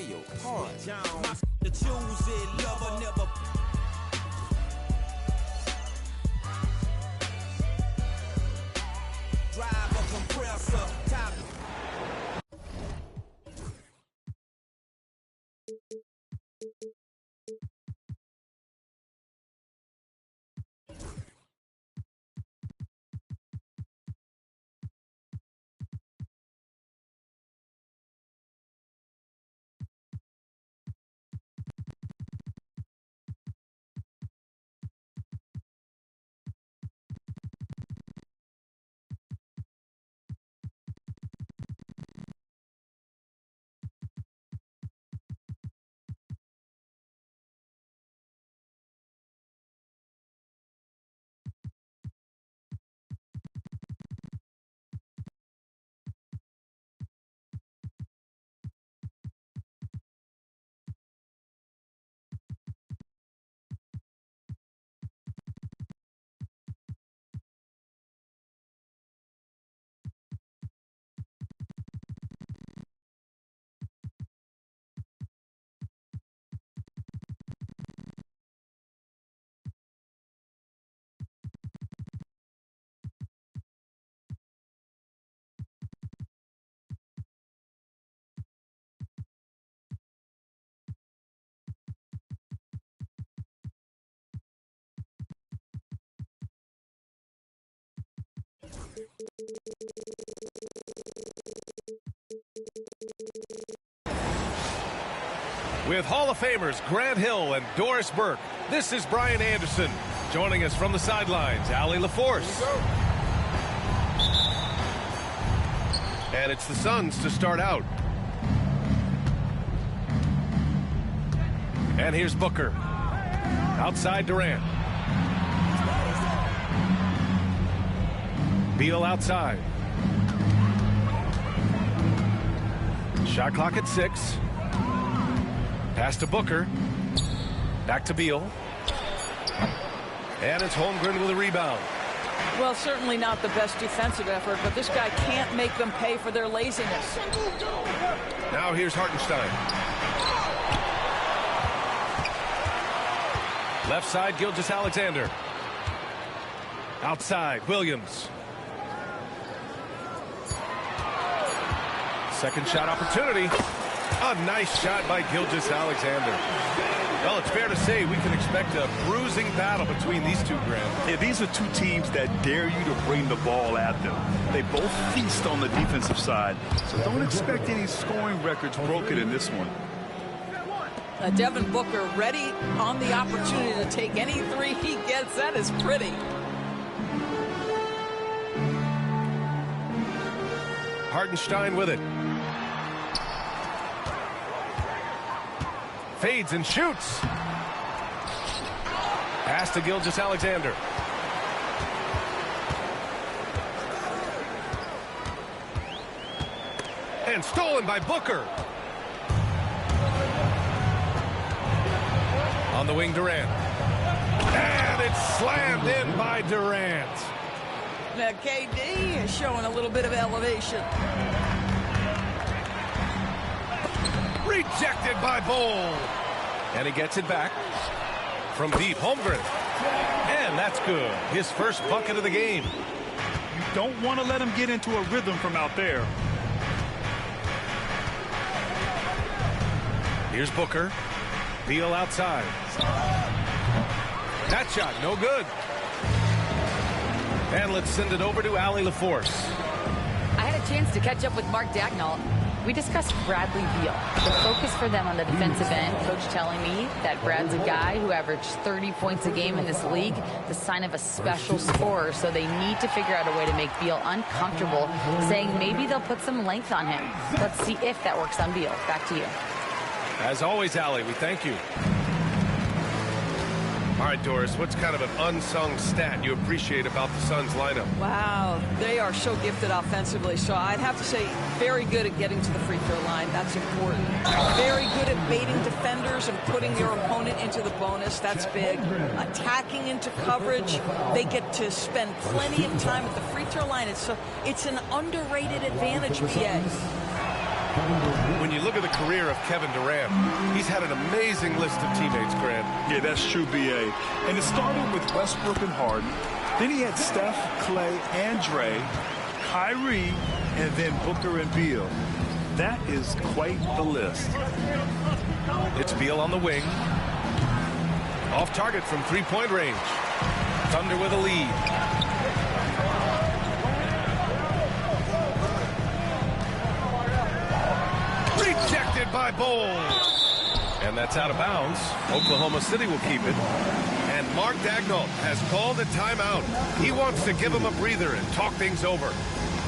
play your part. The choosing lover never. Drive a compressor, top. With Hall of Famers Grant Hill and Doris Burke, this is Brian Anderson. Joining us from the sidelines, Allie LaForce. And it's the Suns to start out. And here's Booker. Outside Durant. Beal outside. Shot clock at 6. Pass to Booker. Back to Beal. And it's Holmgren with a rebound. Well, certainly not the best defensive effort, but this guy can't make them pay for their laziness. Now here's Hartenstein. Left side, Gilgeous-Alexander. Outside, Williams. Second shot opportunity. A nice shot by Gilgeous-Alexander. Well, it's fair to say we can expect a bruising battle between these two, Grant. Yeah, these are two teams that dare you to bring the ball at them. They both feast on the defensive side, so don't expect any scoring records broken in this one. Devin Booker ready on the opportunity to take any three he gets. That is pretty. Hartenstein with it. Fades and shoots. Pass to Gilgeous-Alexander. And stolen by Booker. On the wing, Durant. And it's slammed in by Durant. Now KD is showing a little bit of elevation. Rejected by Bol. And he gets it back from deep. Holmgren. And that's good. His first bucket of the game. You don't want to let him get into a rhythm from out there. Here's Booker. Beal outside. That shot, no good. And let's send it over to Allie LaForce. I had a chance to catch up with Mark Dagnall. We discussed Bradley Beal. The focus for them on the defensive end, coach telling me that Brad's a guy who averaged 30 points a game in this league, the sign of a special scorer, so they need to figure out a way to make Beal uncomfortable, saying maybe they'll put some length on him. Let's see if that works on Beal. Back to you. As always, Allie, we thank you. All right, Doris, what's kind of an unsung stat you appreciate about the Suns lineup? Wow, they are so gifted offensively. So I'd have to say very good at getting to the free throw line. That's important. Very good at baiting defenders and putting your opponent into the bonus. That's big. Attacking into coverage. They get to spend plenty of time at the free throw line. It's an underrated advantage, PA. When you look at the career of Kevin Durant, he's had an amazing list of teammates, Grant. Yeah, that's true, B.A. And it started with Westbrook and Harden. Then he had Steph, Clay, and Dre, Kyrie, and then Booker and Beal. That is quite the list. It's Beal on the wing. Off target from three-point range. Thunder with a lead. Rejected by Bowles. And that's out of bounds. Oklahoma City will keep it. And Mark Daigneault has called a timeout. He wants to give him a breather and talk things over.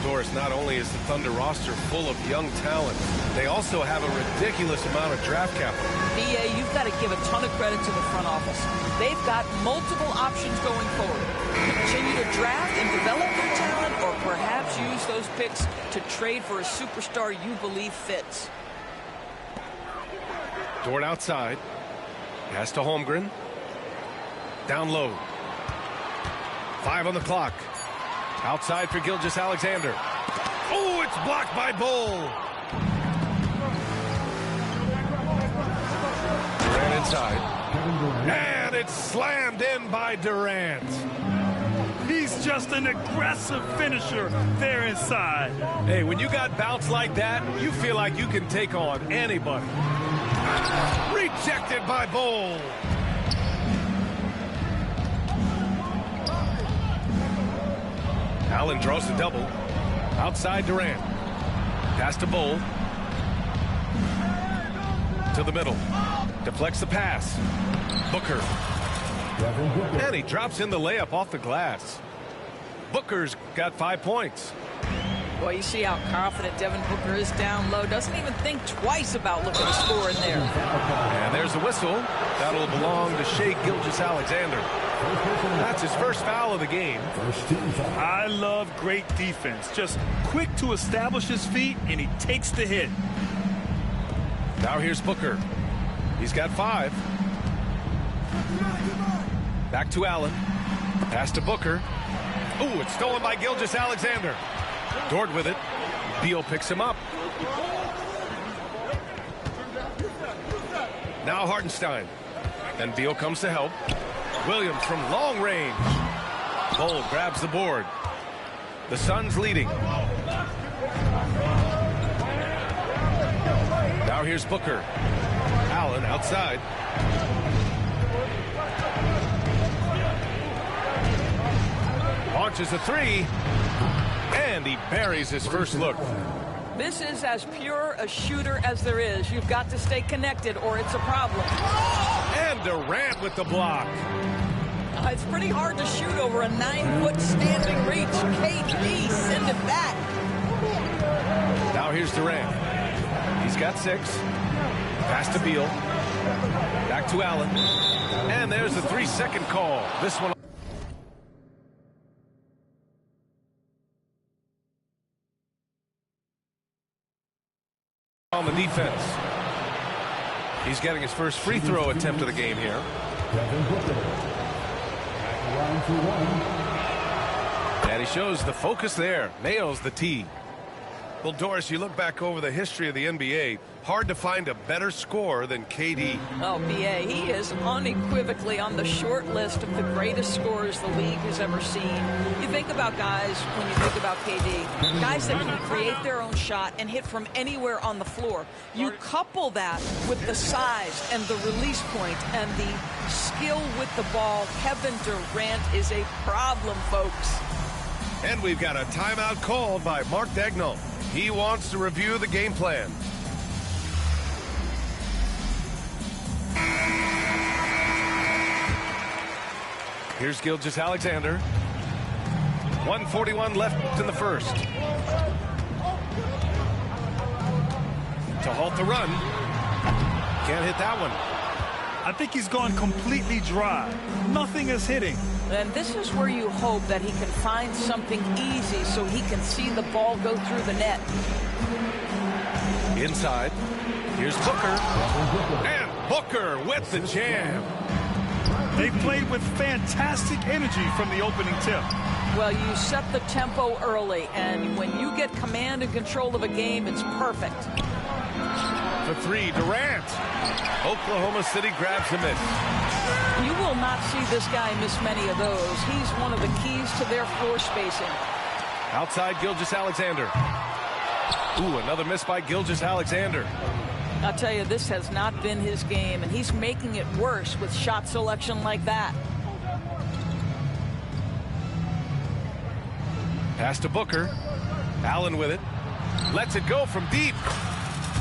Doris, not only is the Thunder roster full of young talent, they also have a ridiculous amount of draft capital. BA, you've got to give a ton of credit to the front office. They've got multiple options going forward. Continue to draft and develop their talent, or perhaps use those picks to trade for a superstar you believe fits. Dort outside. Pass to Holmgren. Down low. 5 on the clock. Outside for Gilgeous-Alexander. Oh, it's blocked by Bol. Durant inside. And it's slammed in by Durant. He's just an aggressive finisher there inside. Hey, when you got bounce like that, you feel like you can take on anybody. Rejected by Bol. Allen draws the double. Outside Durant. Pass to Bol. To the middle. Deflects the pass. Booker. And he drops in the layup off the glass. Booker's got 5 points. Boy, you see how confident Devin Booker is down low. Doesn't even think twice about looking to score in there. And there's the whistle. That'll belong to Shai Gilgeous-Alexander. That's his first foul of the game. I love great defense. Just quick to establish his feet, and he takes the hit. Now here's Booker. He's got 5. Back to Allen. Pass to Booker. Ooh, it's stolen by Gilgeous-Alexander. Dort with it. Beal picks him up. Now Hartenstein. And Beal comes to help. Williams from long range. Bol grabs the board. The Suns leading. Now here's Booker. Allen outside. Launches a 3. And he buries his first look. This is as pure a shooter as there is. You've got to stay connected or it's a problem. And Durant with the block. It's pretty hard to shoot over a 9-foot standing reach. KD, send it back. Now here's Durant. He's got 6. Pass to Beal. Back to Allen. And there's the 3-second call. This one on the defense. He's getting his first free throw attempt of the game here. And he shows the focus there. Nails the tee. Well, Doris, you look back over the history of the NBA, hard to find a better scorer than KD. Oh, BA, he is unequivocally on the short list of the greatest scorers the league has ever seen. You think about guys, when you think about KD, guys that can create their own shot and hit from anywhere on the floor. You couple that with the size and the release point and the skill with the ball. Kevin Durant is a problem, folks. And we've got a timeout called by Mark Daigneault. He wants to review the game plan. Here's Gilgeous-Alexander. 1:41 left in the first. To halt the run. Can't hit that one. I think he's gone completely dry. Nothing is hitting. And this is where you hope that he can find something easy so he can see the ball go through the net. Inside. Here's Booker. And Booker with the jam. They played with fantastic energy from the opening tip. Well, you set the tempo early, and when you get command and control of a game, it's perfect. For three, Durant. Oklahoma City grabs a miss. You will not see this guy miss many of those. He's one of the keys to their floor spacing. Outside Gilgeous-Alexander. Ooh, another miss by Gilgeous-Alexander. I'll tell you, this has not been his game, and he's making it worse with shot selection like that. Pass to Booker. Allen with it. Lets it go from deep.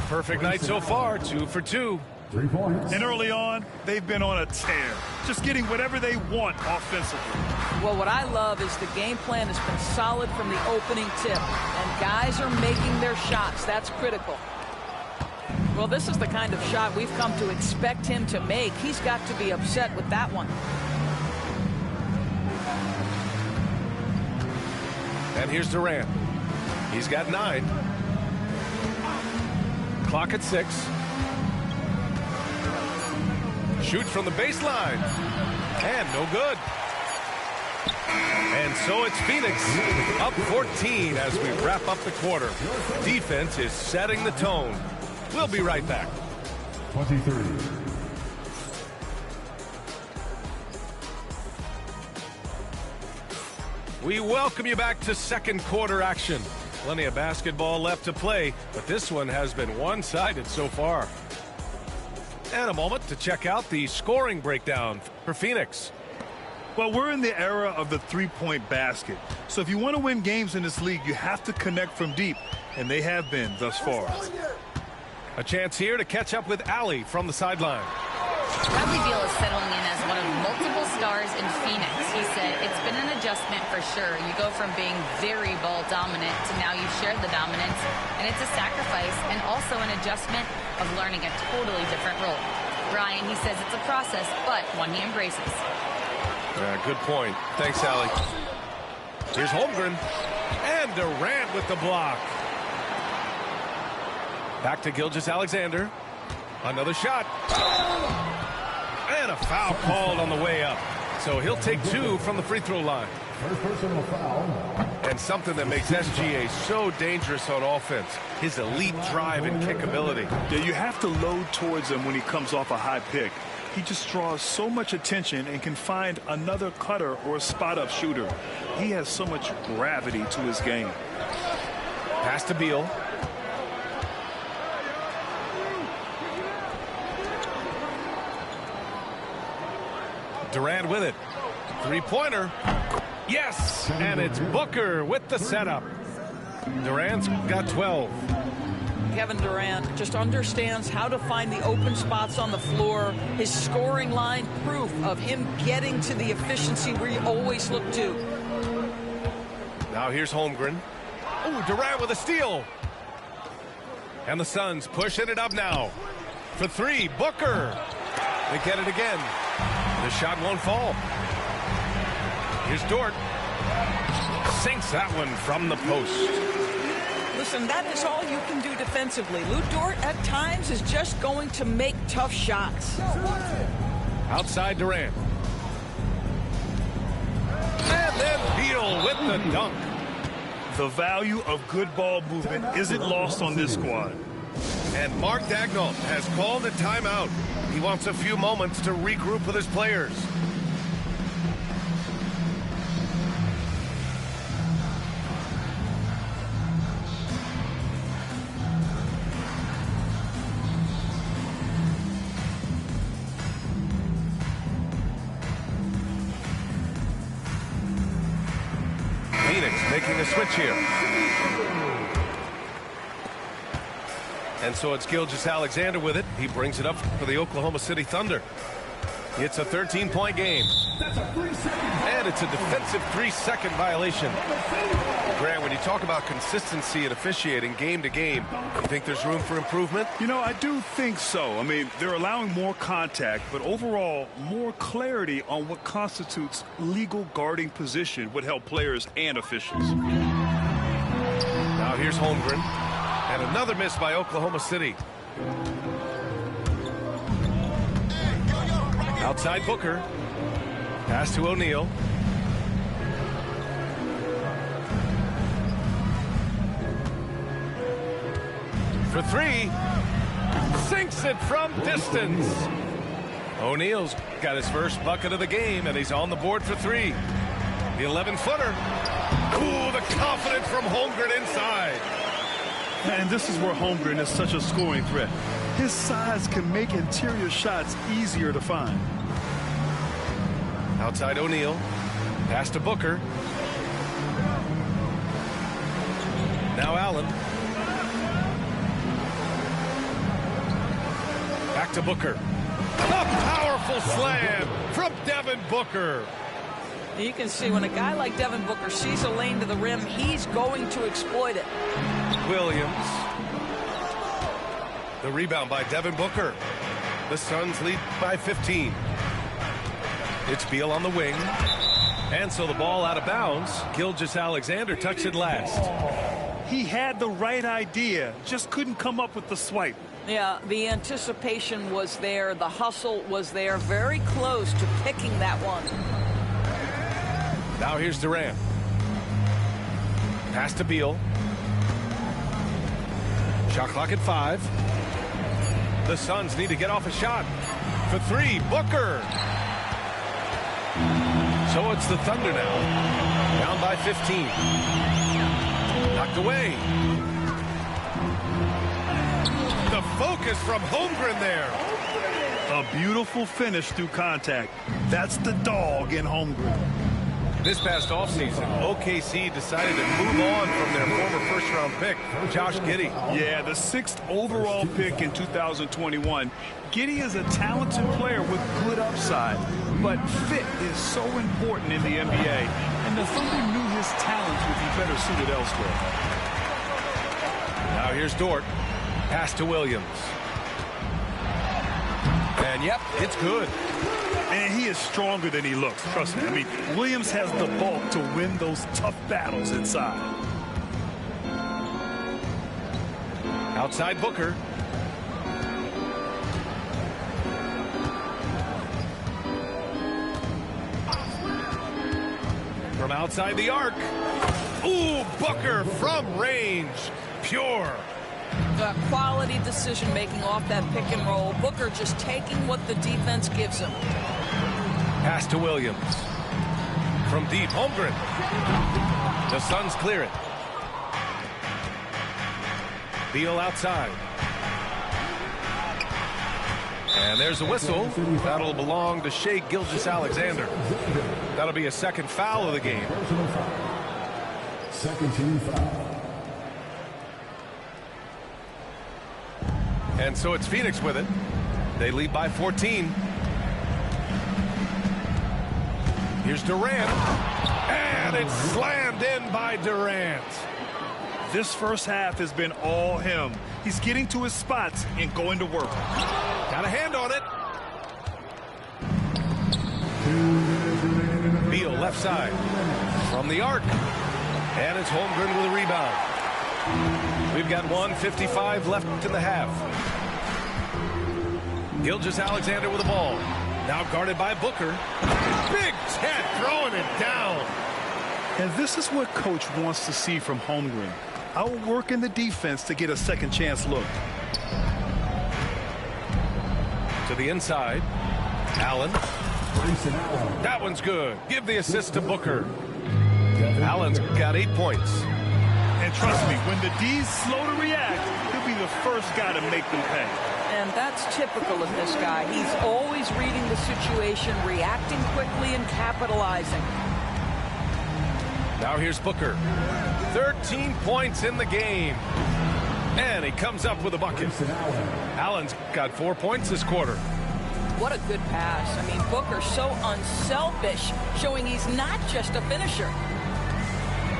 Perfect night so far, 2 for 2. 3 points. And early on, they've been on a tear, just getting whatever they want offensively. Well, what I love is the game plan has been solid from the opening tip, and guys are making their shots. That's critical. Well, this is the kind of shot we've come to expect him to make. He's got to be upset with that one. And here's Durant. He's got 9. Clock at 6. Shoots from the baseline. And no good. And so it's Phoenix up 14 as we wrap up the quarter. Defense is setting the tone. We'll be right back. 23. We welcome you back to second quarter action. Plenty of basketball left to play, but this one has been one-sided so far. And a moment to check out the scoring breakdown for Phoenix. Well, we're in the era of the three-point basket. So if you want to win games in this league, you have to connect from deep, and they have been thus far. A chance here to catch up with Allie from the sideline. Bradley Beal is settling in as one of multiple stars in Phoenix. He said it's been an adjustment for sure. You go from being very ball dominant to now you share the dominance, and it's a sacrifice and also an adjustment of learning a totally different role. Brian, he says it's a process, but one he embraces. Good point. Thanks, Allie. Here's Holmgren. And Durant with the block. Back to Gilgeous-Alexander. Another shot. And a foul called on the way up. So he'll take 2 from the free throw line. First personal foul. And something that makes SGA so dangerous on offense, his elite drive and kickability. Yeah, you have to load towards him when he comes off a high pick. He just draws so much attention and can find another cutter or a spot-up shooter. He has so much gravity to his game. Pass to Beal. Durant with it. Three-pointer. Yes! And it's Booker with the setup. Durant's got 12. Kevin Durant just understands how to find the open spots on the floor. His scoring line, proof of him getting to the efficiency we always look to. Now here's Holmgren. Oh, Durant with a steal. And the Suns pushing it up now. For 3, Booker. They get it again. The shot won't fall. Here's Dort. Sinks that one from the post. Listen, that is all you can do defensively. Lou Dort at times is just going to make tough shots. Outside Durant. And then Beal with the dunk. The value of good ball movement isn't lost on this squad. And Mark Daigneault has called a timeout. He wants a few moments to regroup with his players. Phoenix making a switch here. And so it's Gilgeous-Alexander with it. He brings it up for the Oklahoma City Thunder. It's a 13-point game. And it's a defensive 3-second violation. Grant, when you talk about consistency and officiating game to game, you think there's room for improvement? You know, I do think so. I mean, they're allowing more contact, but overall, more clarity on what constitutes legal guarding position would help players and officials. Now here's Holmgren. And another miss by Oklahoma City. Outside Booker. Pass to O'Neal. For three. Sinks it from distance. O'Neal's got his first bucket of the game, and he's on the board for three. The 11-footer. Ooh, the confidence from Holmgren inside. And this is where Holmgren is such a scoring threat. His size can make interior shots easier to find. Outside O'Neal. Pass to Booker. Now Allen. Back to Booker. A powerful slam from Devin Booker. You can see when a guy like Devin Booker sees a lane to the rim, he's going to exploit it. Williams. The rebound by Devin Booker. The Suns lead by 15. It's Beal on the wing. And so the ball out of bounds. Gilgeous-Alexander touched it last. He had the right idea, just couldn't come up with the swipe. Yeah, the anticipation was there. The hustle was there. Very close to picking that one. Now here's Durant. Pass to Beal. Shot clock at 5. The Suns need to get off a shot. For three, Booker. So it's the Thunder now. Down by 15. Knocked away. The focus from Holmgren there. A beautiful finish through contact. That's the dog in Holmgren. This past offseason, OKC decided to move on from their former first-round pick, Josh Giddey. Yeah, the 6th overall pick in 2021. Giddey is a talented player with good upside, but fit is so important in the NBA, and the Thunder knew his talents would be better suited elsewhere. Now here's Dort. Pass to Williams. And yep, it's good. And he is stronger than he looks, trust me. I mean, Williams has the bulk to win those tough battles inside. Outside Booker. From outside the arc. Ooh, Booker from range. Pure. Quality decision-making off that pick and roll. Booker just taking what the defense gives him. Pass to Williams. From deep, Holmgren. The Suns clear it. Beal outside. And there's a whistle. That'll belong to Shai Gilgeous-Alexander. That'll be a second foul of the game. Second team foul. And so it's Phoenix with it. They lead by 14. Here's Durant. And it's slammed in by Durant. This first half has been all him. He's getting to his spots and going to work. Got a hand on it. Beal left side. From the arc. And it's Holmgren with a rebound. We've got 1:55 left in the half. Gilgeous-Alexander with the ball. Now guarded by Booker. Big Ted throwing it down. And this is what Coach wants to see from Holmgren. Outworking the defense to get a second chance look. To the inside. Allen. That one's good. Give the assist to Booker. Allen's got 8 points. And trust me, when the D's slow to react, he'll be the first guy to make them pay. And that's typical of this guy. He's always reading the situation, reacting quickly, and capitalizing. Now here's Booker. 13 points in the game. And he comes up with a bucket. Allen's got 4 points this quarter. What a good pass. I mean, Booker's so unselfish, showing he's not just a finisher.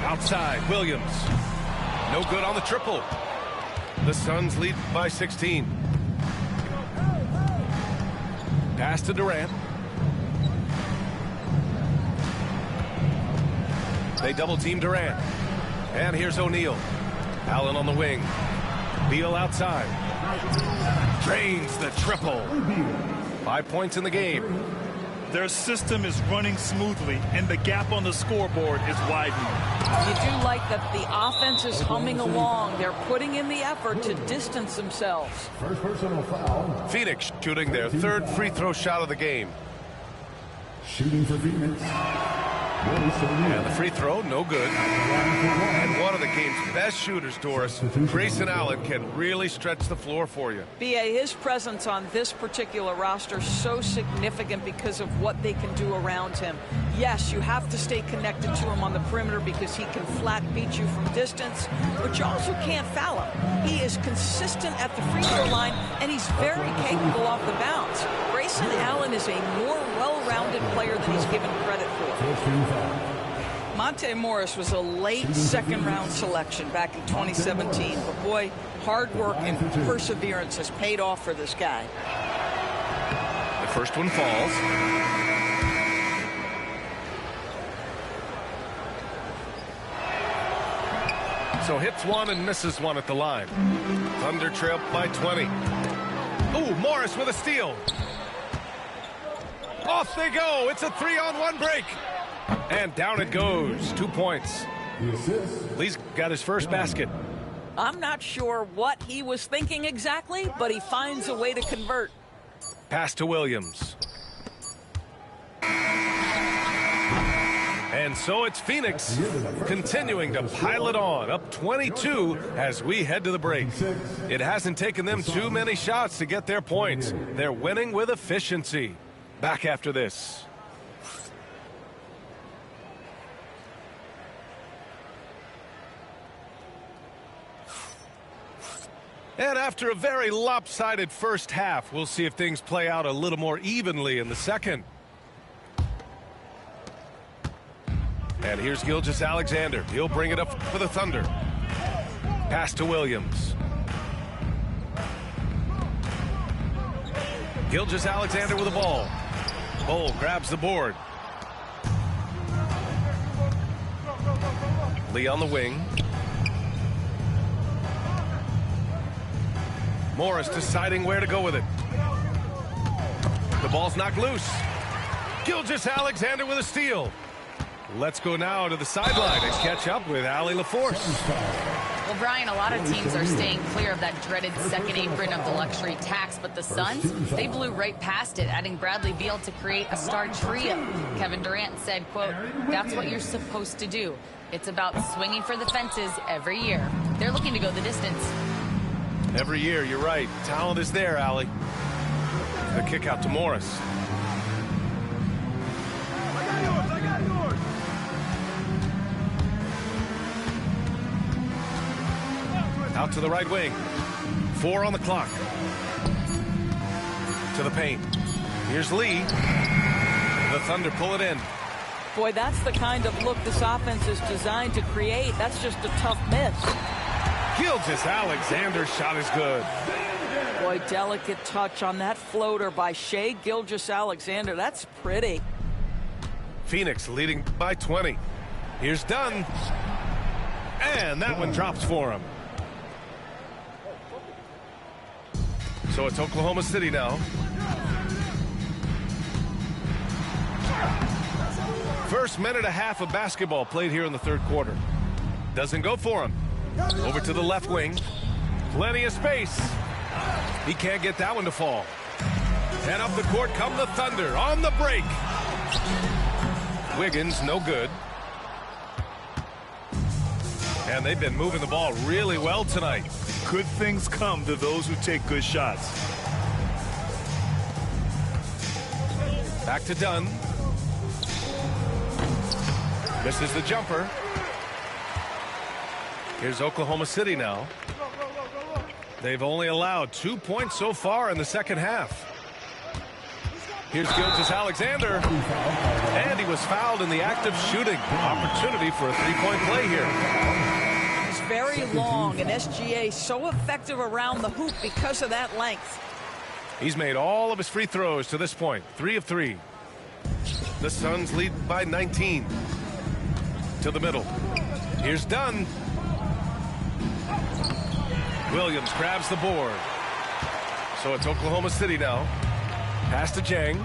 Outside, Williams. No good on the triple. The Suns lead by 16. Pass to Durant. They double team Durant. And here's O'Neal. Allen on the wing. Beal outside. Drains the triple. 5 points in the game. Their system is running smoothly, and the gap on the scoreboard is widening. You do like that the offense is humming along. They're putting in the effort to distance themselves. First personal foul. Phoenix shooting their third free throw shot of the game. Shooting for Phoenix. And the free throw, no good. And one of the game's best shooters, Doris, Grayson Allen, can really stretch the floor for you. B.A., his presence on this particular roster is so significant because of what they can do around him. Yes, you have to stay connected to him on the perimeter because he can flat beat you from distance, but you also can't foul him. He is consistent at the free throw line, and he's very capable off the bounce. Grayson Allen is a more well-rounded player than he's given credit for. Monte Morris was a late second-round selection back in 2017, but boy, hard work and perseverance has paid off for this guy. The first one falls. So hits one and misses one at the line. Thunder trail by 20. Ooh, Morris with a steal. Off they go. It's a 3-on-1 break. And down it goes. 2 points. Lee's got his first basket. I'm not sure what he was thinking exactly, but he finds a way to convert. Pass to Williams. And so it's Phoenix continuing to pile it on, up 22 as we head to the break. It hasn't taken them too many shots to get their points. They're winning with efficiency. Back after this. And after a very lopsided first half, we'll see if things play out a little more evenly in the second. And here's Gilgeous-Alexander. He'll bring it up for the Thunder. Pass to Williams. Gilgeous-Alexander with the ball. Bol grabs the board. Lee on the wing. Morris deciding where to go with it. The ball's knocked loose. Gilgeous-Alexander with a steal. Let's go now to the sideline and catch up with Allie LaForce. Well, Brian, a lot of teams are staying clear of that dreaded second apron of the luxury tax, but the Suns, they blew right past it, adding Bradley Beal to create a star trio. Kevin Durant said, quote, "That's what you're supposed to do. It's about swinging for the fences every year." They're looking to go the distance. Every year, you're right. Talent is there, Allie. The kick out to Morris. Out to the right wing. 4 on the clock. To the paint. Here's Lee. The Thunder pull it in. Boy, that's the kind of look this offense is designed to create. That's just a tough miss. Gilgeous-Alexander's shot is good. Boy, delicate touch on that floater by Shai Gilgeous-Alexander. That's pretty. Phoenix leading by 20. Here's Dunn. And that one drops for him. So it's Oklahoma City now. First minute and a half of basketball played here in the third quarter. Doesn't go for him. Over to the left wing. Plenty of space. He can't get that one to fall. And up the court come the Thunder on the break. Wiggins, no good. And they've been moving the ball really well tonight. Good things come to those who take good shots. Back to Dunn. Misses the jumper. Here's Oklahoma City now. They've only allowed 2 points so far in the second half. Here's Gilgeous-Alexander. And he was fouled in the act of shooting. Opportunity for a three-point play here. It's very long, and SGA so effective around the hoop because of that length. He's made all of his free throws to this point. 3 of 3. The Suns lead by 19. To the middle. Here's Dunn. Williams grabs the board. So it's Oklahoma City now. Pass to Jang.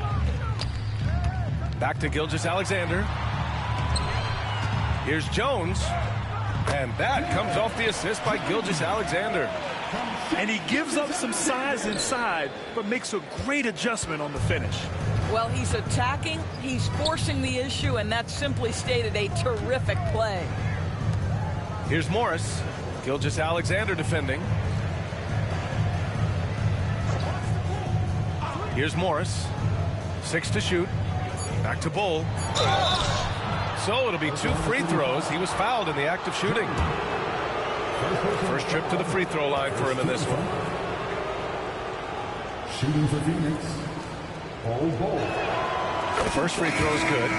Back to Gilgeous-Alexander. Here's Jones. And that comes off the assist by Gilgeous-Alexander. And he gives up some size inside, but makes a great adjustment on the finish. Well, he's attacking, he's forcing the issue, and that's simply stated a terrific play. Here's Morris. Gilgeous-Alexander defending. Here's Morris. 6 to shoot. Back to Bull. So it'll be 2 free throws. He was fouled in the act of shooting. First trip to the free throw line for him in this one. Shooting for Phoenix. Ball. The first free throw is good.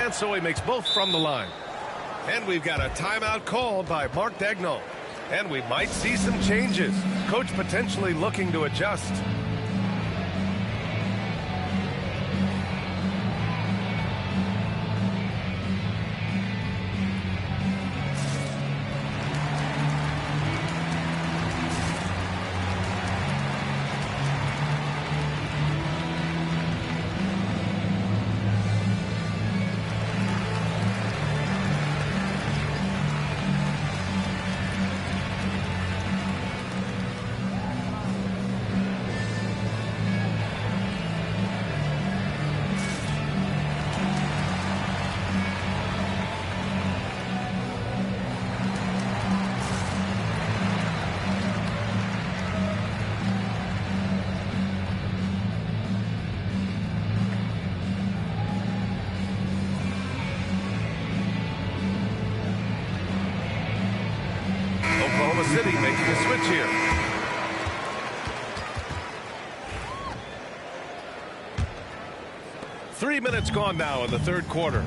And so he makes both from the line. And we've got a timeout called by Mark Daigneault. And we might see some changes. Coach potentially looking to adjust. Oklahoma City making a switch here. Three minutes gone now in the third quarter.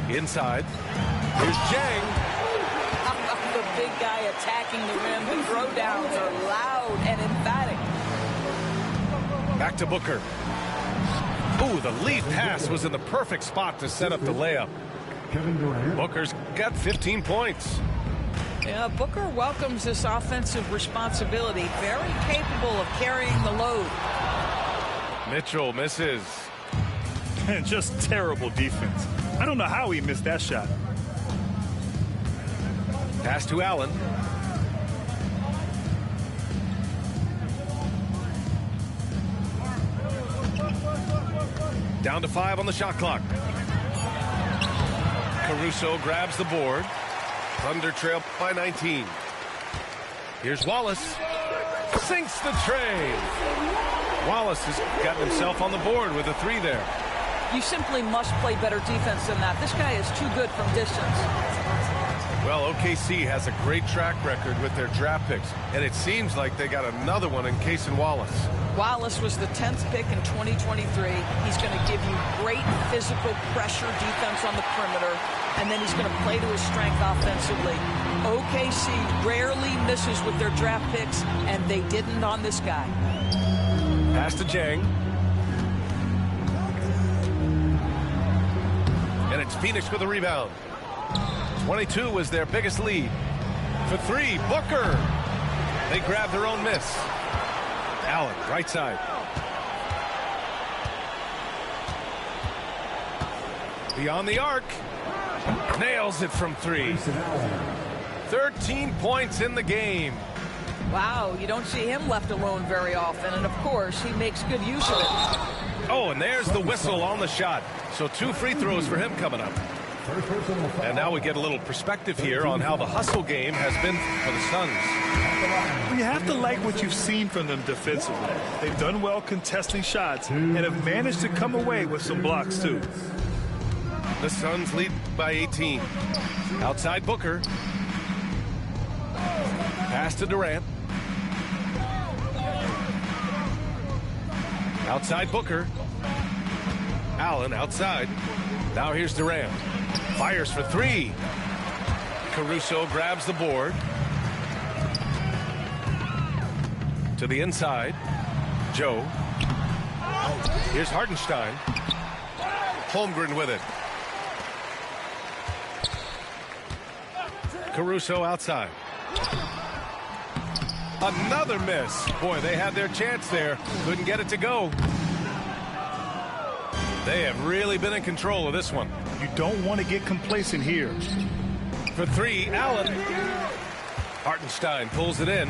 Inside. Here's Jang. The big guy attacking the rim. The throwdowns are loud and emphatic. Back to Booker. Ooh, the lead pass was in the perfect spot to set up the layup. Kevin Durant. Booker's got 15 points. Yeah, Booker welcomes this offensive responsibility. Very capable of carrying the load. Mitchell misses. And just terrible defense. I don't know how he missed that shot. Pass to Allen. Down to 5 on the shot clock. Caruso grabs the board. Thunder trail by 19. Here's Wallace. Sinks the tray. Wallace has gotten himself on the board with a 3 there. You simply must play better defense than that. This guy is too good from distance. Well, OKC has a great track record with their draft picks, and it seems like they got another one in Cason Wallace. Wallace was the 10th pick in 2023. He's going to give you great physical pressure defense on the perimeter, and then he's going to play to his strength offensively. OKC rarely misses with their draft picks, and they didn't on this guy. Pass to Jang. And it's Phoenix with a rebound. 22 was their biggest lead. For 3, Booker. They grab their own miss. Allen, right side. Beyond the arc. Nails it from 3. 13 points in the game. Wow, you don't see him left alone very often, and of course, he makes good use of it. Oh, and there's the whistle on the shot. So 2 free throws for him coming up. And now we get a little perspective here on how the hustle game has been for the Suns. You have to like what you've seen from them defensively. They've done well contesting shots and have managed to come away with some blocks too. The Suns lead by 18. Outside Booker. Pass to Durant. Outside Booker. Allen outside. Now here's Durant. Fires for 3. Caruso grabs the board. To the inside. Joe. Here's Hartenstein. Holmgren with it. Caruso outside. Another miss. Boy, they had their chance there. Couldn't get it to go. They have really been in control of this one. You don't want to get complacent here. For three, Allen. Hartenstein pulls it in.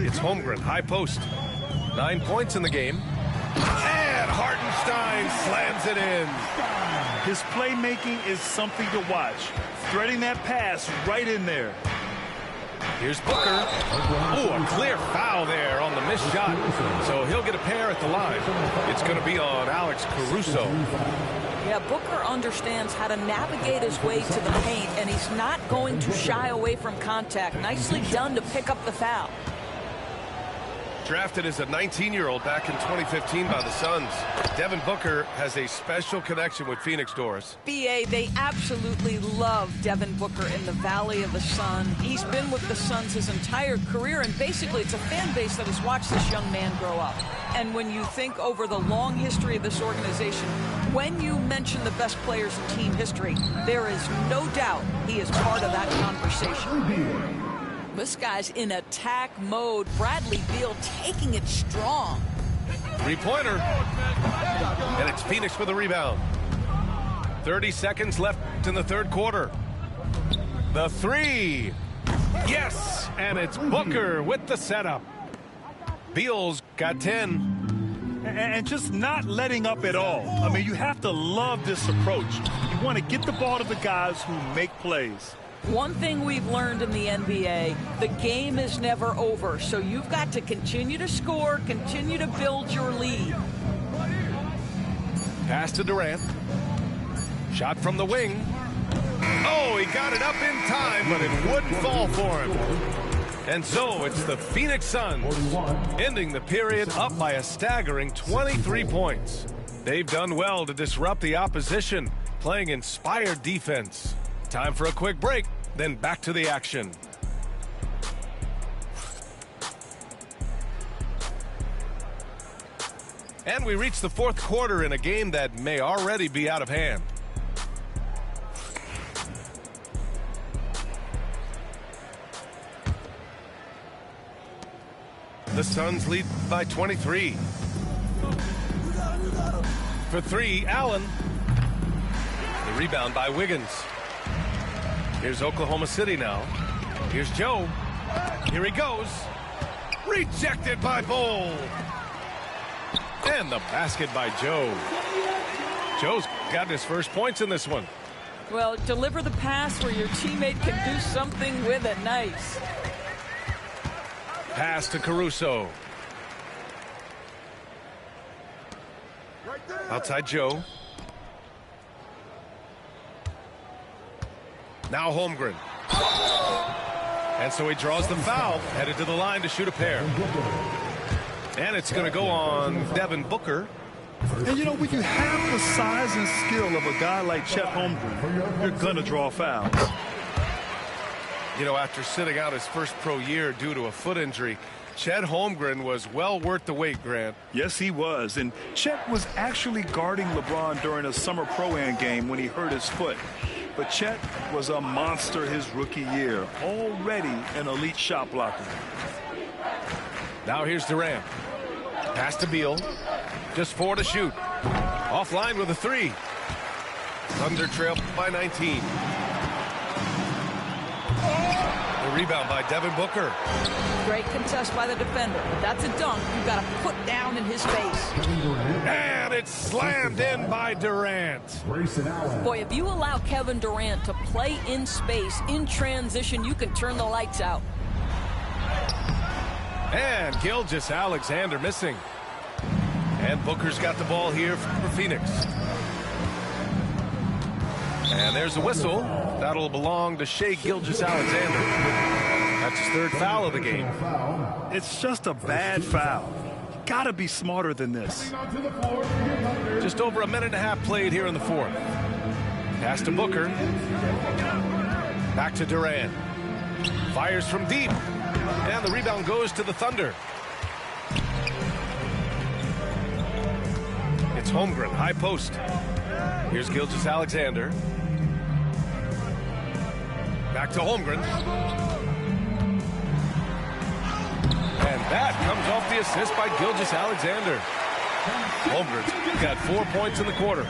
It's Holmgren, high post. 9 points in the game. And Hartenstein slams it in. His playmaking is something to watch. Threading that pass right in there. Here's Booker. Oh, a clear foul there on the missed shot. So he'll get a pair at the line. It's going to be on Alex Caruso. Yeah, Booker understands how to navigate his way to the paint, and he's not going to shy away from contact. Nicely done to pick up the foul. Drafted as a 19-year-old back in 2015 by the Suns, Devin Booker has a special connection with Phoenix, Doris. BA, they absolutely love Devin Booker in the Valley of the Sun. He's been with the Suns his entire career, and basically it's a fan base that has watched this young man grow up. And when you think over the long history of this organization, when you mention the best players in team history, there is no doubt he is part of that conversation. This guy's in attack mode. Bradley Beal taking it strong. Three-pointer. And it's Phoenix for the rebound. 30 seconds left in the third quarter. The three. Yes, and it's Booker with the setup. Beal's got 10. And just not letting up at all. I mean, you have to love this approach. You want to get the ball to the guys who make plays. One thing we've learned in the NBA, the game is never over. So you've got to continue to score, continue to build your lead. Pass to Durant. Shot from the wing. Oh, he got it up in time, but it wouldn't fall for him. And so it's the Phoenix Suns ending the period up by a staggering 23 points. They've done well to disrupt the opposition, playing inspired defense. Time for a quick break, then back to the action. And we reach the fourth quarter in a game that may already be out of hand. The Suns lead by 23. For three, Allen. The rebound by Wiggins. Here's Oklahoma City now. Here's Joe. Here he goes. Rejected by Bol. And the basket by Joe. Joe's got his first points in this one. Well, deliver the pass where your teammate can do something with it. Nice. Pass to Caruso. Outside Joe. Now Holmgren. And so he draws the foul, headed to the line to shoot a pair. And it's going to go on Devin Booker. And you know, when you have the size and skill of a guy like Chet Holmgren, you're going to draw a foul. You know, after sitting out his first pro year due to a foot injury, Chet Holmgren was well worth the wait, Grant. Yes, he was. And Chet was actually guarding LeBron during a summer Pro-Am game when he hurt his foot. But Chet was a monster his rookie year, already an elite shot blocker. Now here's Durant. Pass to Beal. Just 4 to shoot. Offline with a 3. Thunder trail by 19. The rebound by Devin Booker. Great contest by the defender. That's a dunk you've got to put down in his face. And it's slammed in by Durant. Boy, if you allow Kevin Durant to play in space, in transition, you can turn the lights out. And Gilgeous-Alexander missing. And Booker's got the ball here for Phoenix. And there's a whistle. That'll belong to Shai Gilgeous-Alexander. That's his third foul of the game. It's just a bad foul. Got to be smarter than this. Just over a minute and a half played here in the fourth. Pass to Booker. Back to Durant. Fires from deep. And the rebound goes to the Thunder. It's Holmgren, high post. Here's Gilgeous-Alexander. Back to Holmgren. And that comes off the assist by Gilgeous-Alexander. Holmgren's got 4 points in the quarter.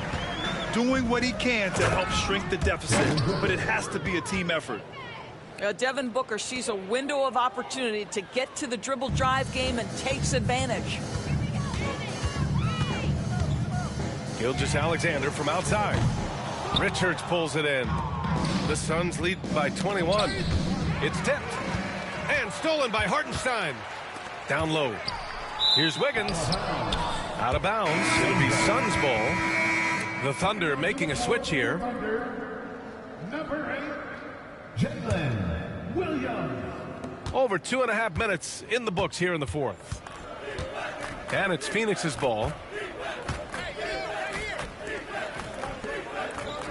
Doing what he can to help shrink the deficit, but it has to be a team effort. Devin Booker sees a window of opportunity to get to the dribble drive game and takes advantage. Gilgeous-Alexander from outside. Richards pulls it in. The Suns lead by 21. It's tipped and stolen by Hartenstein. Down low. Here's Wiggins. Out of bounds. It'll be Suns ball. The Thunder making a switch here. Number 8, Jalen Williams. Over 2.5 minutes in the books here in the fourth. And it's Phoenix's ball.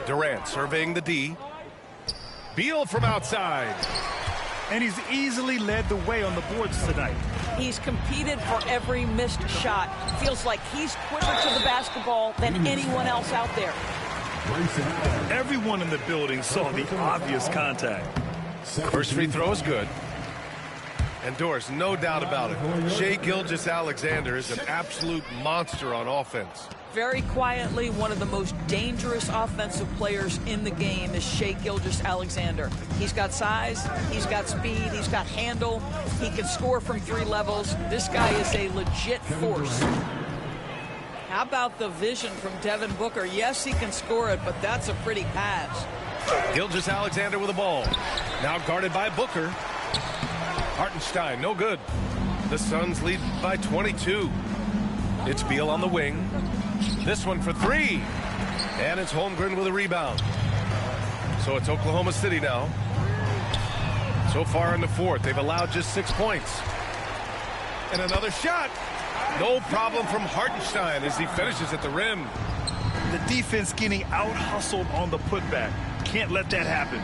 Durant surveying the D. Beal from outside. And he's easily led the way on the boards tonight. He's competed for every missed shot. Feels like he's quicker to the basketball than anyone else out there. Everyone in the building saw the obvious contact. First free throw is good. And Doris, no doubt about it, Shai Gilgeous-Alexander is an absolute monster on offense. Very quietly, one of the most dangerous offensive players in the game is Shai Gilgeous-Alexander. He's got size, he's got speed, he's got handle, he can score from 3 levels. This guy is a legit force. How about the vision from Devin Booker? Yes, he can score it, but that's a pretty pass. Gilgeous-Alexander with the ball. Now guarded by Booker. Hartenstein, no good. The Suns lead by 22. It's Beal on the wing. This one for 3. And it's Holmgren with a rebound. So it's Oklahoma City now. So far in the fourth, they've allowed just 6 points. And another shot. No problem from Hartenstein as he finishes at the rim. The defense getting out-hustled on the putback. Can't let that happen.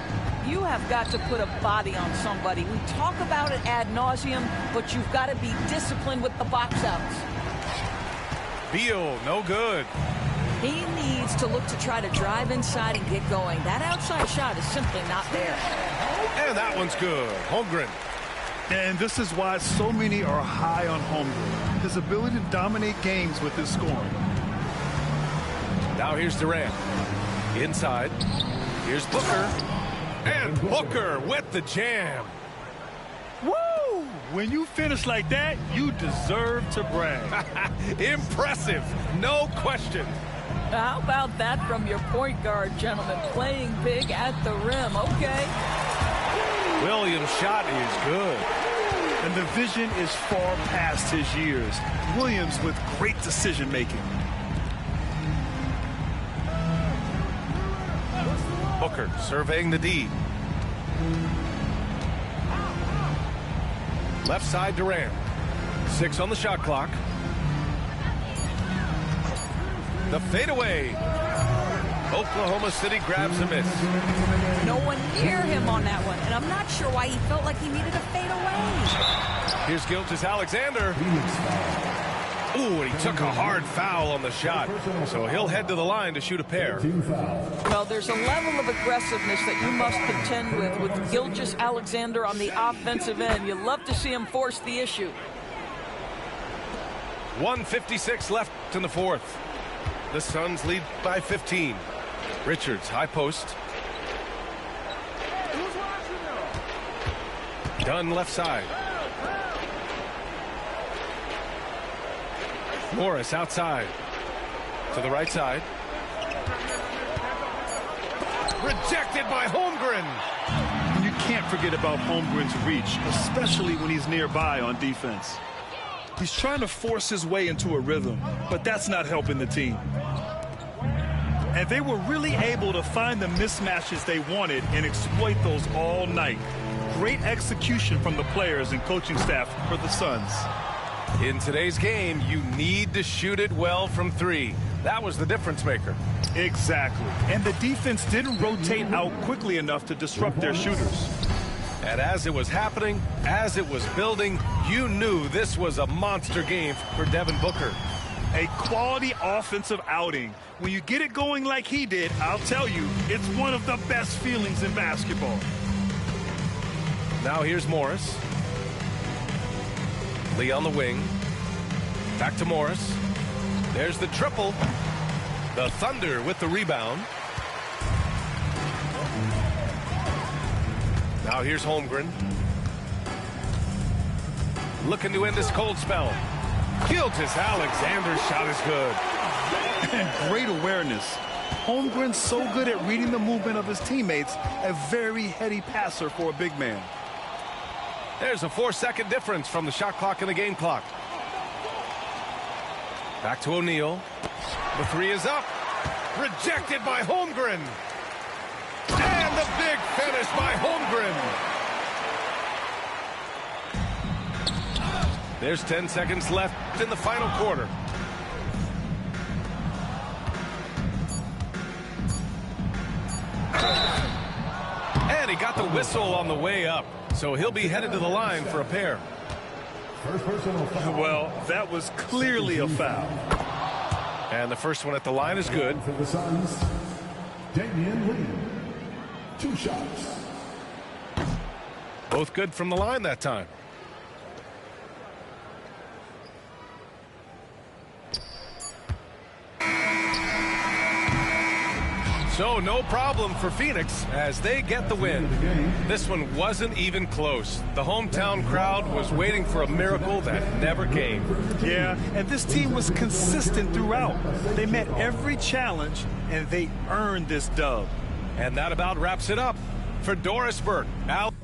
You have got to put a body on somebody. We talk about it ad nauseum, but you've got to be disciplined with the box outs. Beal, no good. He needs to look to try to drive inside and get going. That outside shot is simply not there. And that one's good. Holmgren. And this is why so many are high on Holmgren. His ability to dominate games with his scoring. Now here's Durant. Inside. Here's Booker. And Booker with the jam. Woo! When you finish like that, you deserve to brag. Impressive. No question. How about that from your point guard, gentlemen? Playing big at the rim. Okay. Williams' shot is good. And the vision is far past his years. Williams with great decision-making. Booker surveying the D. Left side Durant. 6 on the shot clock. The fadeaway. Oklahoma City grabs a miss. No one near him on that one, and I'm not sure why he felt like he needed a fadeaway. Here's Gilgeous-Alexander. Ooh, and he took a hard foul on the shot, so he'll head to the line to shoot a pair. Well, there's a level of aggressiveness that you must contend with Gilgeous-Alexander on the offensive end. You love to see him force the issue. 1:56 left in the fourth. The Suns lead by 15. Richards, high post. Dunn left side. Morris outside. To the right side. Rejected by Holmgren. And you can't forget about Holmgren's reach, especially when he's nearby on defense. He's trying to force his way into a rhythm, but that's not helping the team. And they were really able to find the mismatches they wanted and exploit those all night. Great execution from the players and coaching staff for the Suns. In today's game, you need to shoot it well from 3. That was the difference maker. Exactly. And the defense didn't rotate out quickly enough to disrupt their shooters. And as it was happening, as it was building, you knew this was a monster game for Devin Booker. A quality offensive outing. When you get it going like he did, I'll tell you, it's one of the best feelings in basketball. Now here's Morris. Lee on the wing. Back to Morris. There's the triple. The Thunder with the rebound. Now here's Holmgren. Looking to end this cold spell. Gilgeous Alexander's shot is good. And great awareness. Holmgren's so good at reading the movement of his teammates. A very heady passer for a big man. There's a 4-second difference from the shot clock and the game clock. Back to O'Neal. The three is up. Rejected by Holmgren. And the big finish by Holmgren. There's 10 seconds left in the final quarter. And he got the whistle on the way up. So he'll be headed to the line for a pair. Well, that was clearly a foul. And the first one at the line is good. For the Suns, Damian Lee. 2 shots. Both good from the line that time. So no problem for Phoenix as they get the win. This one wasn't even close. The hometown crowd was waiting for a miracle that never came. Yeah, and this team was consistent throughout. They met every challenge, and they earned this dub. And that about wraps it up. For Doris Burke, Al.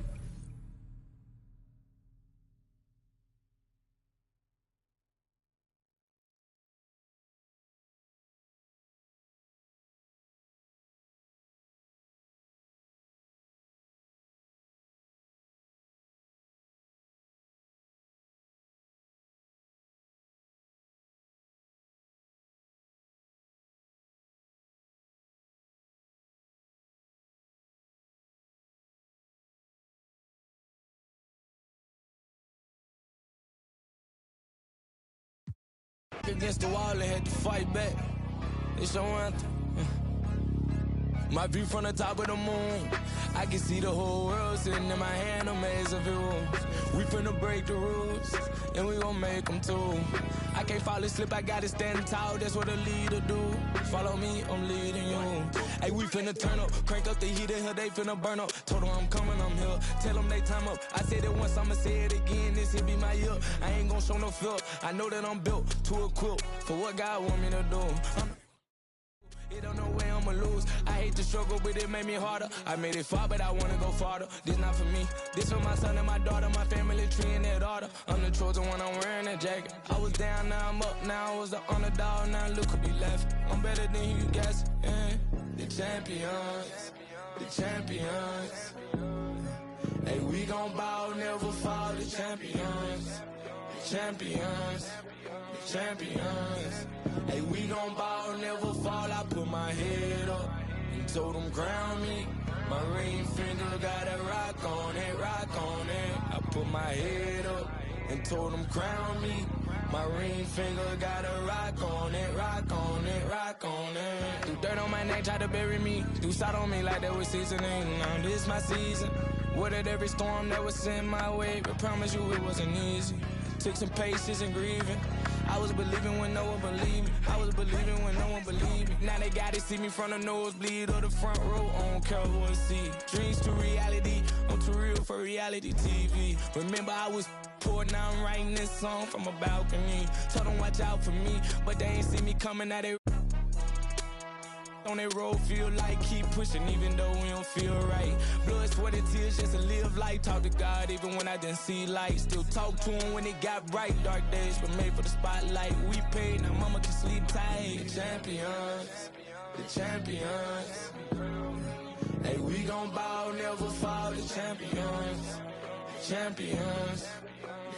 Against the wall and had to fight back. It's your anthem. My view from the top of the moon. I can see the whole world sitting in my hand, a maze of rules. We finna break the rules, and we gon' make them too. I can't fall asleep, I gotta stand tall, that's what a leader do. Follow me, I'm leading you. Hey, we finna turn up, crank up the heat in here, they finna burn up. Told them I'm coming, I'm here, tell them they time up. I said it once, I'ma say it again, this here be my year. I ain't gon' show no fear, I know that I'm built to equip for what God want me to do. It don't know where I'ma lose. I hate the struggle, but it made me harder. I made it far, but I wanna go farther. This not for me. This for my son and my daughter, my family tree and that order. I'm the chosen one, I'm wearing that jacket. I was down, now I'm up. Now I was the underdog, now look who be left. I'm better than you guess. Yeah. The champions, the champions. Hey, we gon' bow, never fall. The champions, the champions. Champions. Hey, we gon' ball, never fall. I put my head up and told them ground me. My ring finger got a rock on it, rock on it. I put my head up and told them crown me. My ring finger got a rock on it, rock on it, rock on it. Do dirt on my neck, try to bury me. Do salt on me like that was seasoning. Now this my season. Weathered every storm that was sent my way, but promise you it wasn't easy. Took some patience and grieving. I was believing when no one believed me. I was believing when no one believed me. Now they gotta see me from the nosebleed or the front row. I don't care who I see. Dreams to reality. I'm too real for reality TV. Remember I was poor, now I'm writing this song from a balcony. Told them watch out for me, but they ain't see me coming at it. On that road, feel like keep pushing even though we don't feel right. Blood, sweat, and tears just to live life. Talk to God even when I didn't see light. Still talk to him when it got bright. Dark days were made for the spotlight. We paid, now mama can sleep tight. The champions, the champions. Hey, we gon' bow, never fall. The champions, the champions,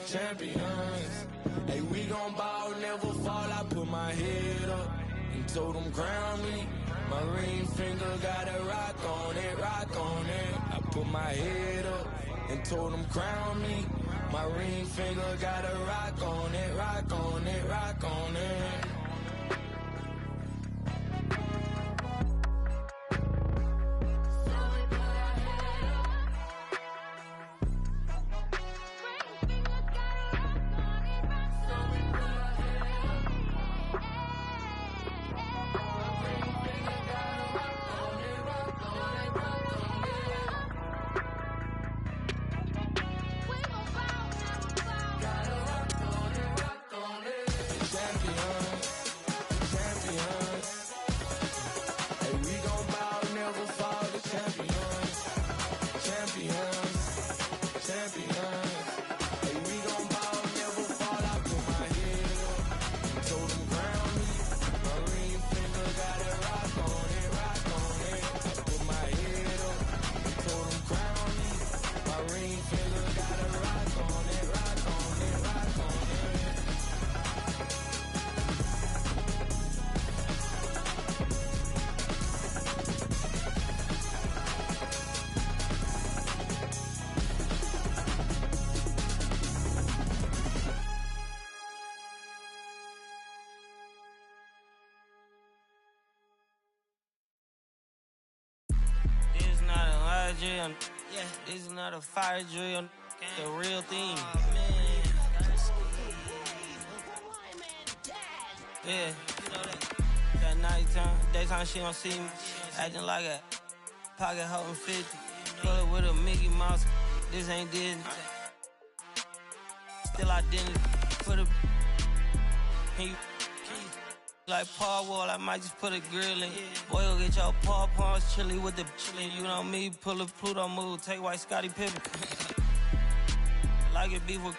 the champions. Hey, we gon' bow, never fall. I put my head up and told them ground me. My ring finger got a rock on it, rock on it. I put my head up and told them crown me. My ring finger got a rock on it, rock on it, rock on it. drill. Yeah, this is not a fire drill. The real thing. Yeah, you know that nighttime, daytime she don't see me. Acting like a pocket holding 50. Pull it with a Mickey Mouse. This ain't Disney. Still identity for the. Can you like Paul Wall? I might just put a grill in. Boy, you'll get your paw paws chili with the chili. You know me, pull a Pluto move, take white Scottie Pippen. Like it beef with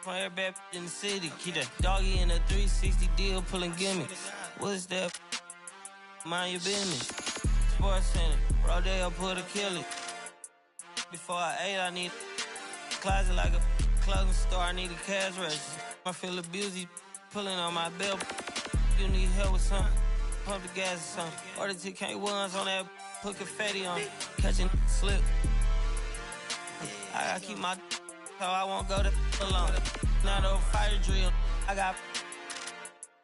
from every bad in the city. Keep that doggy in a 360 deal, pulling gimme. What's that? Mind your business. Sports Center, Rodeo put a kill. Before I ate, I need a closet like a clothing store. I need a cash register. I feel abused, pulling on my belt. You need help with something? Pump the gas or something. Order TK1s on that, put confetti on it. Catching slip. I gotta keep my so I won't go to alone. Not a fire drill. I got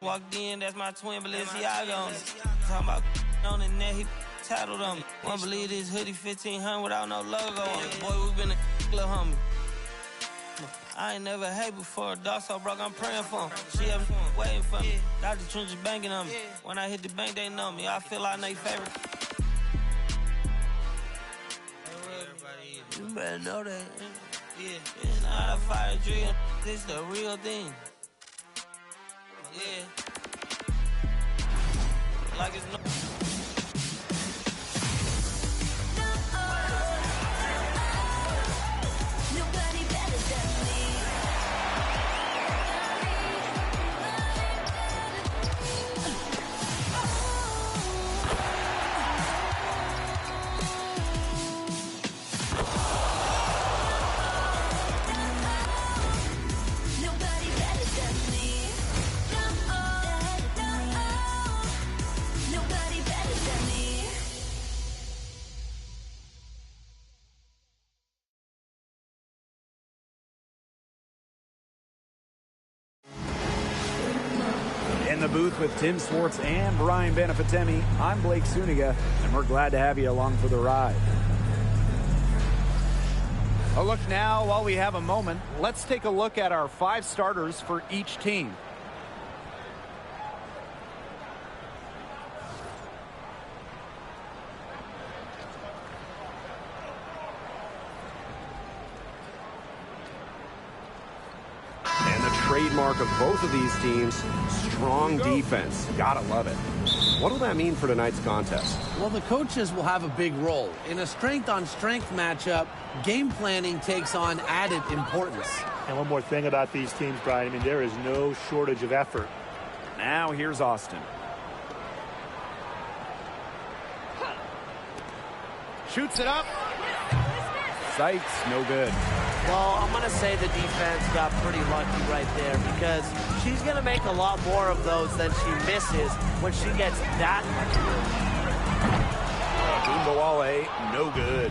walked in, that's my twin Balenciaga on it. Talking about on the net, he tattled on me. Won't believe this hoodie 1500 without no logo on it. Boy, we been a little homie. I ain't never hate before. Dog so broke, I'm praying for him. She have waiting for me. Dr. Trench is banking on me. When I hit the bank, they know me. I feel like they favorite. You better know that. Yeah, it's not a fire drill. This the real thing. Yeah. Like it's no. Nobody better than me. In the booth with Tim Swartz and Brian Benefitemi, I'm Blake Suniga, and we're glad to have you along for the ride. A look now, while we have a moment, let's take a look at our 5 starters for each team. Trademark of both of these teams, strong defense. Gotta love it. What will that mean for tonight's contest? Well, the coaches will have a big role. In a strength-on-strength matchup, game planning takes on added importance. And one more thing about these teams, Brian, I mean, there is no shortage of effort. Now here's Austin. Shoots it up. Sykes, no good. Well, I'm going to say the defense got pretty lucky right there because she's going to make a lot more of those than she misses when she gets that much Ogunbowale, no good.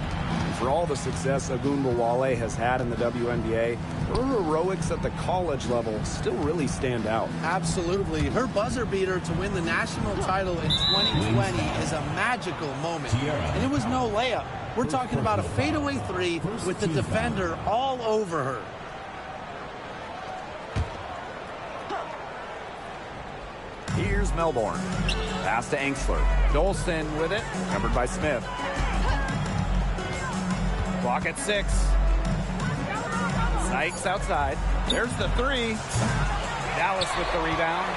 For all the success Ogunbowale has had in the WNBA, her heroics at the college level still really stand out. Absolutely. Her buzzer beater to win the national title in 2020 is a magical moment. And it was no layup. We're talking about a fadeaway 3 with the defender all over her. Here's Melbourne. Pass to Angsler. Dolson with it. Covered by Smith. Clock at 6. Sykes outside. There's the 3. Dallas with the rebound.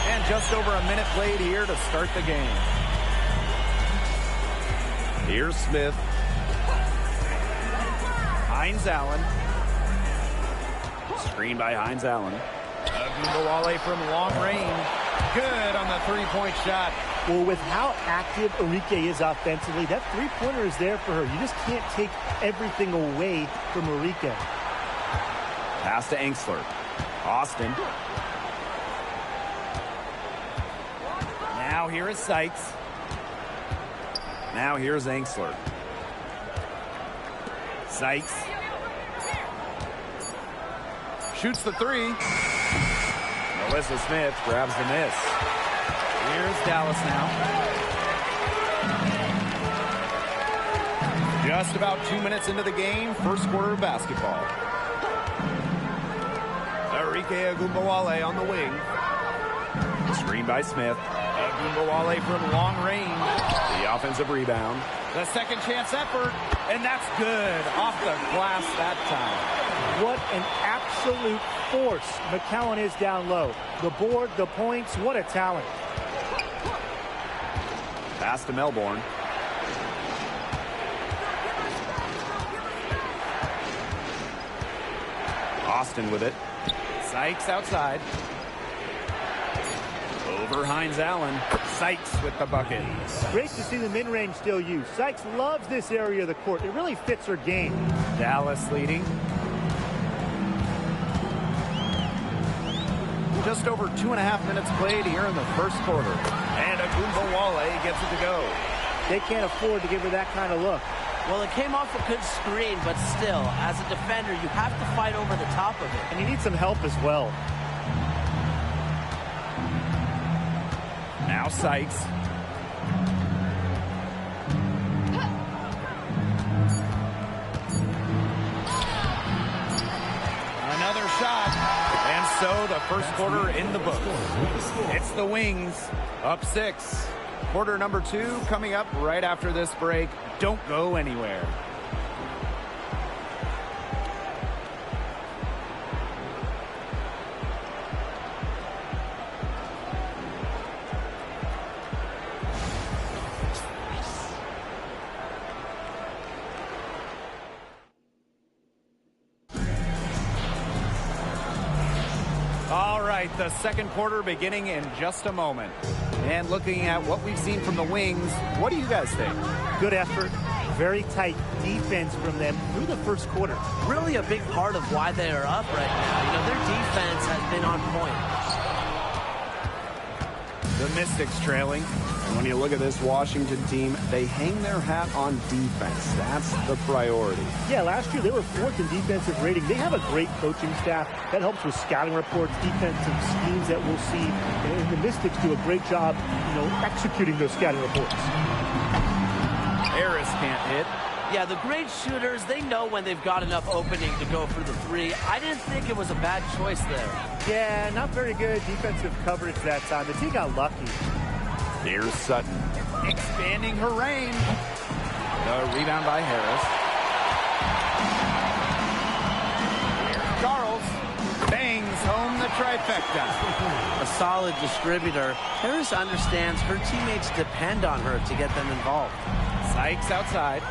And just over a minute played here to start the game. Here's Smith. Hines Allen. Screen by Hines Allen. Ogunbowale from long range. Good on the three-point shot. Well, with how active Arike is offensively, that three-pointer is there for her. You just can't take everything away from Arike. Pass to Angsler. Austin. Now here is Sykes. Now here's Angsler. Sykes. Shoots the 3. Melissa Smith grabs the miss. Here's Dallas now. Just about 2 minutes into the game, first quarter of basketball. Arike Ogunbowale on the wing. Screen by Smith. Ogunbowale from long range. The offensive rebound. The second chance effort, and that's good. Off the glass that time. What an absolute force McCowan is down low. The board, the points, what a talent. Pass to Melbourne. Austin with it. Sykes outside. Over Hines Allen. Sykes with the bucket. Great to see the mid-range still used. Sykes loves this area of the court. It really fits her game. Dallas leading. Just over 2.5 minutes played here in the first quarter. And Ogunbowale gets it to go. They can't afford to give her that kind of look. Well, it came off a good screen, but still, as a defender, you have to fight over the top of it. And you need some help as well. Now Sykes. Another shot. And so the first quarter in the books. It's the Wings up 6. Quarter number 2 coming up right after this break. Don't go anywhere. All right, the second quarter beginning in just a moment. And looking at what we've seen from the Wings, what do you guys think? Good effort, very tight defense from them through the first quarter. Really a big part of why they are up right now. You know, their defense has been on point. The Mystics trailing. And when you look at this Washington team, they hang their hat on defense. That's the priority. Yeah, last year they were 4th in defensive rating. They have a great coaching staff. That helps with scouting reports, defensive schemes that we'll see. And the Mystics do a great job, executing those scouting reports. Harris can't hit. Yeah, the great shooters, they know when they've got enough opening to go for the 3. I didn't think it was a bad choice there. Yeah, not very good defensive coverage that time. The team got lucky. Here's Sutton. Expanding her range. The rebound by Harris. Here's Charles. Bangs home the trifecta. A solid distributor. Harris understands her teammates depend on her to get them involved. Sykes outside.